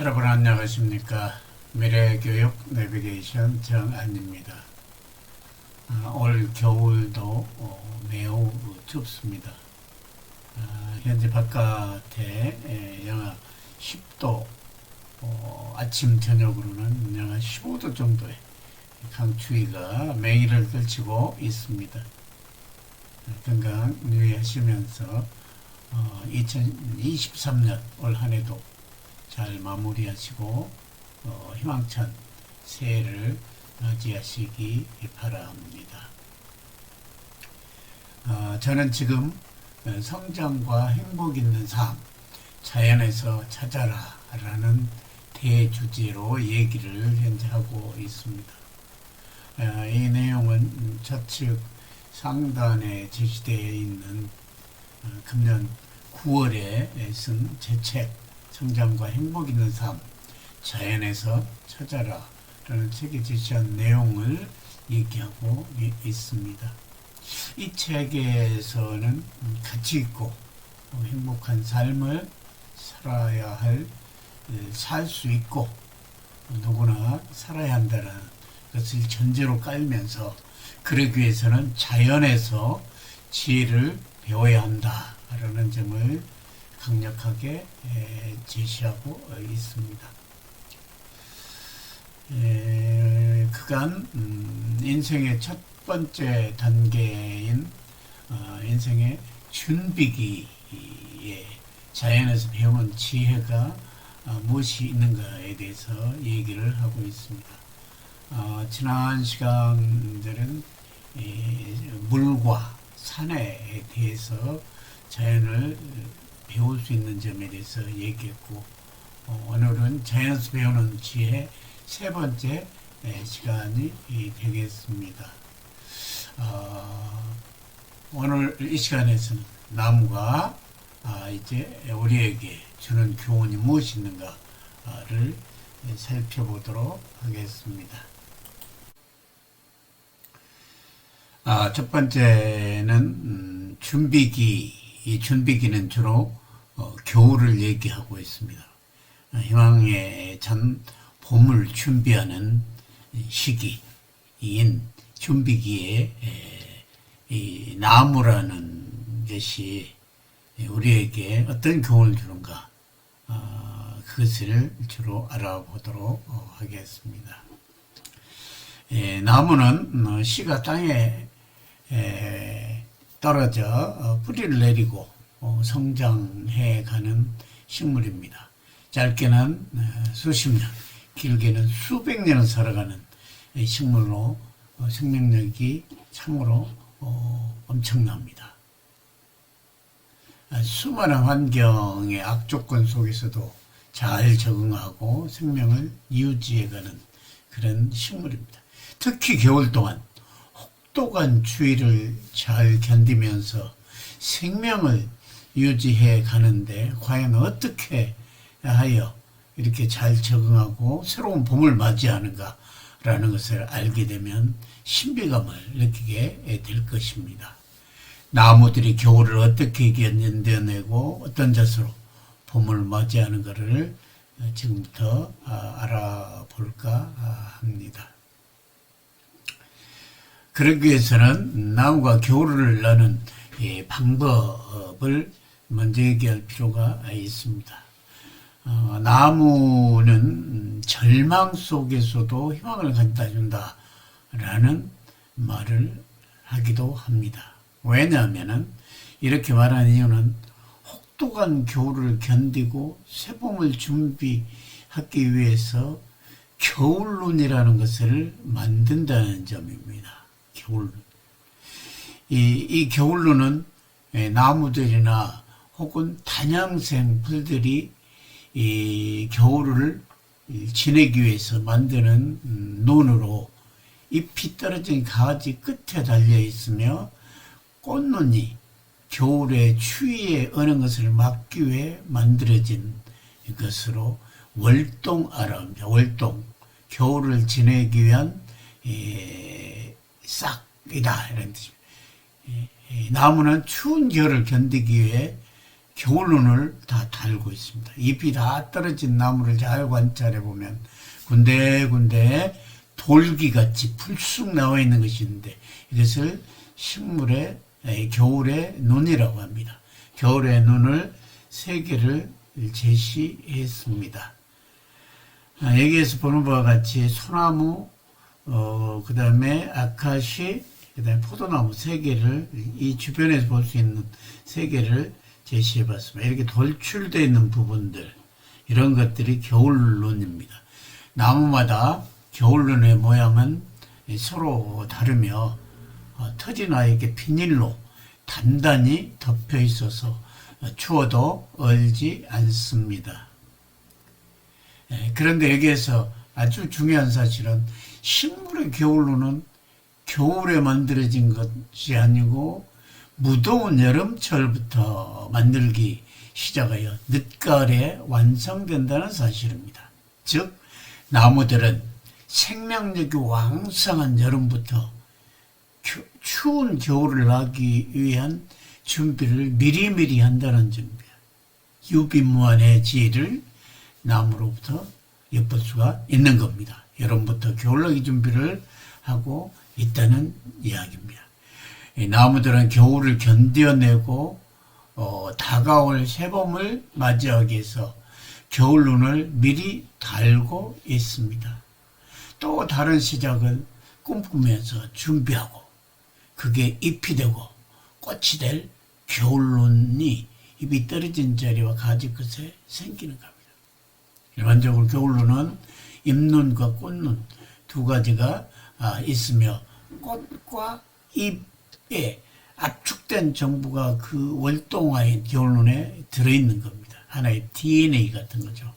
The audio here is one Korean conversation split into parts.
여러분 안녕하십니까. 미래교육 내비게이션 정안입니다. 올 겨울도 매우 춥습니다. 현재 바깥에 영하 10도, 아침 저녁으로는 영하 15도 정도의 강추위가 맹위를 걸치고 있습니다. 건강 유의하시면서 2023년 올 한해도 잘 마무리하시고 희망찬 새해를 맞이하시기 바랍니다. 저는 지금 성장과 행복 있는 삶, 자연에서 찾아라 라는 대주제로 얘기를 현재 하고 있습니다. 이 내용은 좌측 상단에 제시되어 있는 금년 9월에 쓴 제 책 성장과 행복 있는 삶, 자연에서 찾아라 라는 책에 제시한 내용을 얘기하고 있습니다. 이 책에서는 가치 있고 행복한 삶을 살아야 할, 살 수 있고 누구나 살아야 한다는 것을 전제로 깔면서 그러기 위해서는 자연에서 지혜를 배워야 한다라는 점을 강력하게 제시하고 있습니다. 그간 인생의 첫 번째 단계인 인생의 준비기에 자연에서 배우는 지혜가 무엇이 있는가에 대해서 얘기를 하고 있습니다. 지난 시간들은 물과 산에 대해서 자연을 배울 수 있는 점에 대해서 얘기했고, 오늘은 자연에서 배우는 지혜 세 번째 시간이 되겠습니다. 오늘 이 시간에서는 나무가 이제 우리에게 주는 교훈이 무엇이 있는가를 살펴보도록 하겠습니다. 첫 번째는 준비기. 이 준비기는 주로 겨울을 얘기하고 있습니다. 희망의 전 봄을 준비하는 시기인 준비기에 이 나무라는 것이 우리에게 어떤 교훈을 주는가, 그것을 주로 알아보도록 하겠습니다. 나무는 씨가 땅에 떨어져 뿌리를 내리고 성장해가는 식물입니다. 짧게는 수십 년, 길게는 수백 년을 살아가는 식물로 생명력이 참으로 엄청납니다. 수많은 환경의 악조건 속에서도 잘 적응하고 생명을 유지해가는 그런 식물입니다. 특히 겨울 동안 혹독한 추위를 잘 견디면서 생명을 유지해 가는데 과연 어떻게 하여 이렇게 잘 적응하고 새로운 봄을 맞이하는가라는 것을 알게 되면 신비감을 느끼게 될 것입니다. 나무들이 겨울을 어떻게 견뎌내고 어떤 자세로 봄을 맞이하는 것을 지금부터 알아볼까 합니다. 그러기 위해서는 나무가 겨울을 나는 방법을 먼저 얘기할 필요가 있습니다. 나무는 절망 속에서도 희망을 가져다 준다라는 말을 하기도 합니다. 왜냐하면 이렇게 말하는 이유는 혹독한 겨울을 견디고 새봄을 준비하기 위해서 겨울눈이라는 것을 만든다는 점입니다. 겨울눈. 이 겨울눈은 나무들이나 혹은 다냥생 풀들이 이 겨울을 지내기 위해서 만드는 눈으로 잎이 떨어진 가지 끝에 달려 있으며 꽃눈이 겨울의 추위에 어는 것을 막기 위해 만들어진 것으로 월동아랍니다. 월동. 겨울을 지내기 위한 싹이다 이런 뜻입니다. 나무는 추운 겨울을 견디기 위해 겨울눈을 다 달고 있습니다. 잎이 다 떨어진 나무를 잘 관찰해 보면 군데군데 돌기같이 풀쑥 나와 있는 것이 있는데 이것을 식물의 겨울의 눈이라고 합니다. 겨울의 눈을 세 개를 제시했습니다. 여기에서 보는 바와 같이 소나무, 그 다음에 아카시, 그 다음에 포도나무 세 개를 이 주변에서 볼 수 있는 세 개를 제시해 봤습니다. 이렇게 돌출되어 있는 부분들, 이런 것들이 겨울눈입니다. 나무마다 겨울눈의 모양은 서로 다르며 털이나 이렇게 비닐로 단단히 덮여 있어서 추워도 얼지 않습니다. 그런데 여기에서 아주 중요한 사실은 식물의 겨울눈은 겨울에 만들어진 것이 아니고 무더운 여름철부터 만들기 시작하여 늦가을에 완성된다는 사실입니다. 즉 나무들은 생명력이 왕성한 여름부터 추운 겨울을 하기 위한 준비를 미리미리 한다는 점입니다. 유비무환의 지혜를 나무로부터 엿볼 수가 있는 겁니다. 여름부터 겨울나기 준비를 하고 있다는 이야기입니다. 나무들은 겨울을 견뎌내고 다가올 새봄을 맞이하기 위해서 겨울눈을 미리 달고 있습니다. 또 다른 시작을 꿈꾸면서 준비하고 그게 잎이 되고 꽃이 될 겨울눈이 잎이 떨어진 자리와 가지 끝에 생기는 겁니다. 일반적으로 겨울눈은 잎눈과 꽃눈 두 가지가 있으며 꽃과 잎에 압축된 정보가 그 월동화인 겨울눈에 들어있는 겁니다. 하나의 DNA 같은 거죠.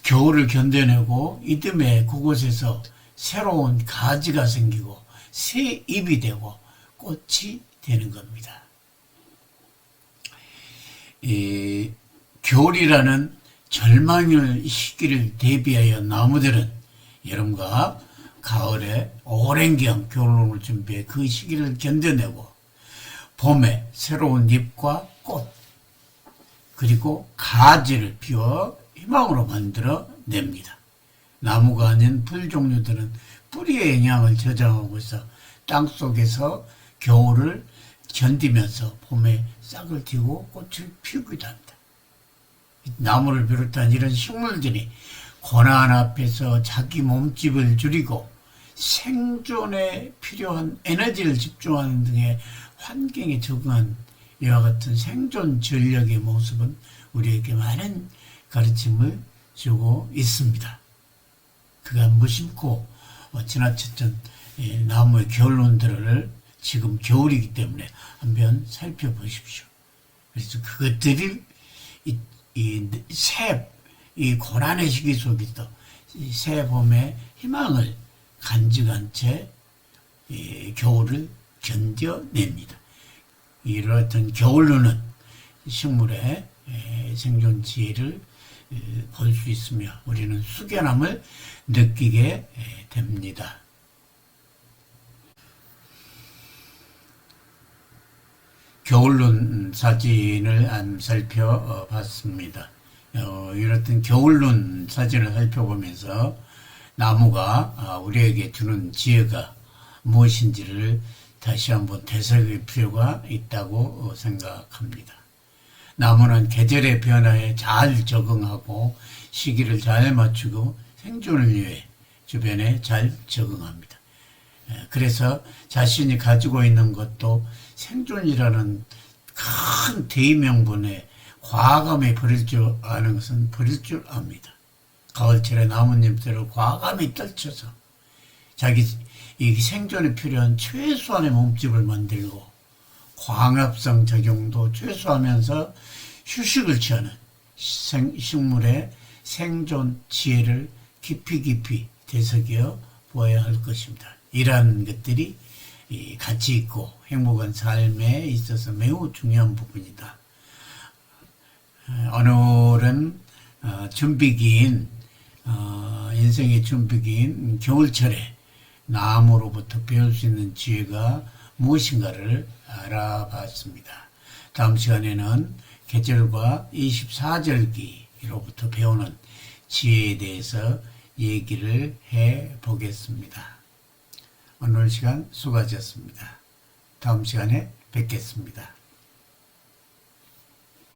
겨울을 견뎌내고 이듬해 그곳에서 새로운 가지가 생기고 새 잎이 되고 꽃이 되는 겁니다. 겨울이라는 절망의 시기를 대비하여 나무들은 여름과 가을에 오랜 기간 겨울눈을 준비해 그 시기를 견뎌내고 봄에 새로운 잎과 꽃 그리고 가지를 피워 희망으로 만들어 냅니다. 나무가 아닌 풀 종류들은 뿌리의 영향을 저장하고 있어 땅속에서 겨울을 견디면서 봄에 싹을 틔우고 꽃을 피우기도 합니다. 나무를 비롯한 이런 식물들이 고난 앞에서 자기 몸집을 줄이고 생존에 필요한 에너지를 집중하는 등의 환경에 적응한 이와 같은 생존 전력의 모습은 우리에게 많은 가르침을 주고 있습니다. 그가 무심코 지나쳤던 나무의 겨울눈들을 지금 겨울이기 때문에 한번 살펴보십시오. 그래서 그것들이 이 고난의 시기 속에서 새 봄의 희망을 간직한 채 겨울을 견뎌냅니다. 이렇던 겨울눈은 식물의 생존 지혜를 볼 수 있으며 우리는 숙연함을 느끼게 됩니다. 겨울눈 사진을 살펴봤습니다. 이렇던 겨울눈 사진을 살펴보면서 나무가 우리에게 주는 지혜가 무엇인지를 다시 한번 되새길 필요가 있다고 생각합니다. 나무는 계절의 변화에 잘 적응하고 시기를 잘 맞추고 생존을 위해 주변에 잘 적응합니다. 그래서 자신이 가지고 있는 것도 생존이라는 큰 대의명분에 과감히 버릴 줄 아는 것은 버릴 줄 압니다. 가을철에 나뭇잎들을 과감히 떨쳐서 자기 이 생존에 필요한 최소한의 몸집을 만들고 광합성 작용도 최소화하면서 휴식을 취하는 식물의 생존 지혜를 깊이 되새겨 보아야 할 것입니다. 이러한 것들이 가치 있고 행복한 삶에 있어서 매우 중요한 부분이다. 오늘은 준비기인 인생의 준비기인 겨울철에 나무로부터 배울 수 있는 지혜가 무엇인가를 알아봤습니다. 다음 시간에는 계절과 24절기로부터 배우는 지혜에 대해서 얘기를 해 보겠습니다. 오늘 시간 수고하셨습니다. 다음 시간에 뵙겠습니다.